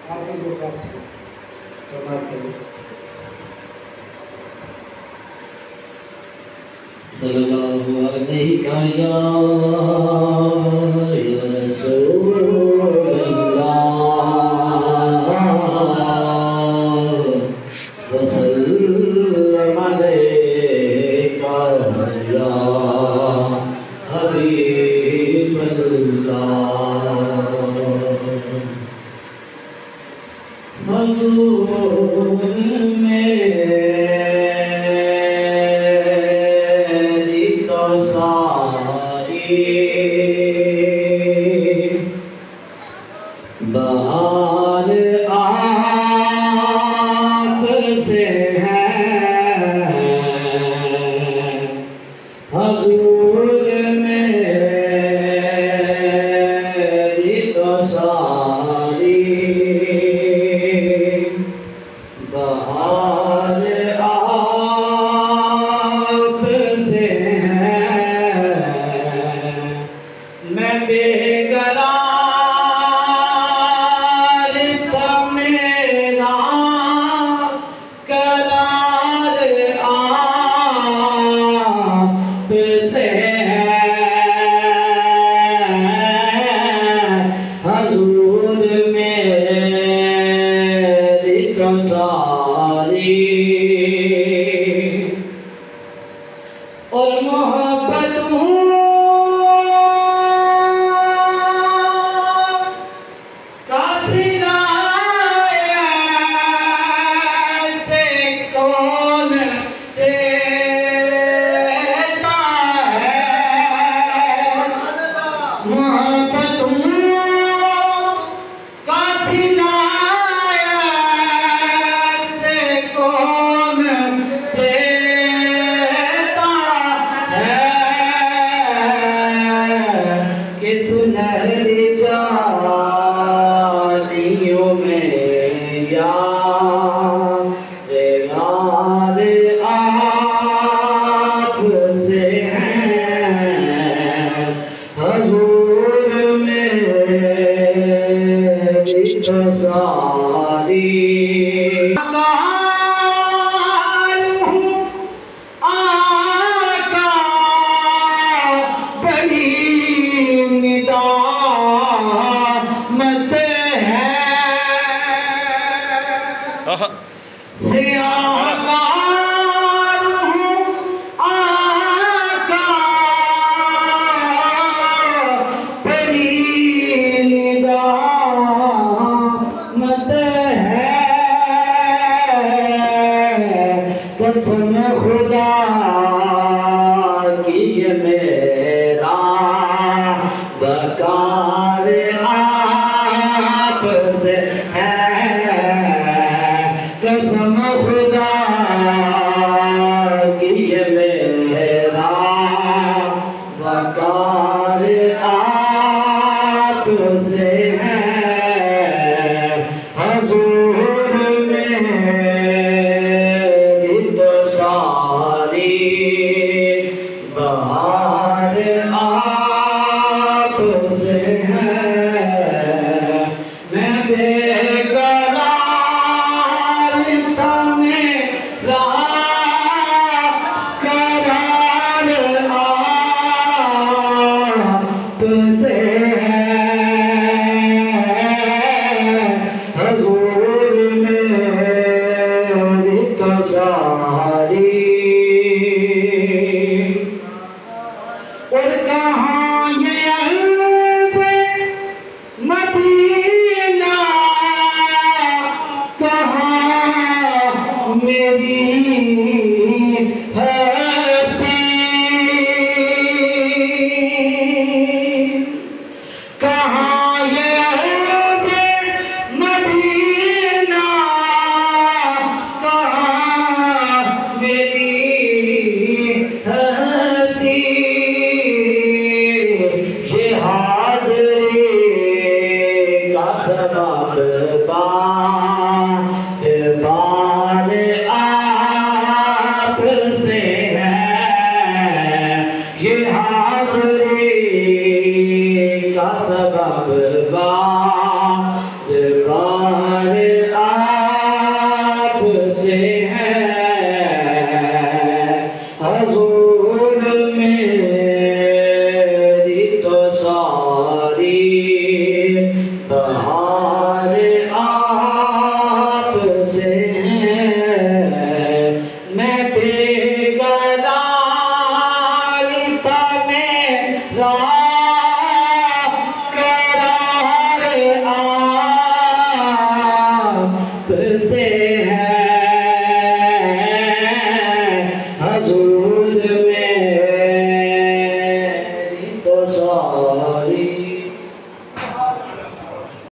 हाफिज़ व कासिम फरमाते हैं सल्लल्लाहु अलैहि या रसूलल्लाह व सल्लम अलैका या हबीबल्लाह। हुजूर मेरी तो सारी बहार आप से है। हुजूर मेरी तो सारी बहार आप से है। मैं बेकरार था मेरा करार आप से है। हुजूर मेरी तो सारी और मोहब्बत का सिराया से कौन देता है। मोहब्बत का सिराया से कौन देता है कि सुनहरी जालियों में यार आप से हैं। हुजूर मेरी तो सारी आका बड़ी निदामत है। सियाहकार हूँ आका बड़ी निदामत है। कसम खुदा की ये मेरा बकार आप से है। कसम खुदा की ये मेरा बकार आप से है। हुजूर मेरी तो सारी बहार आप से है। मैं बेकरार था मेरा करार आप से है। हुजूर मेरी तो सारी और कहाँ ये अल्फे मदीना कहाँ मेरी हस्ती। कहाँ ये अल्फे मदीना कहाँ मेरी हस्ती। ये हाज़री का सबब बार आप से है। ये हाज़री का सबब बार तो सारी बहा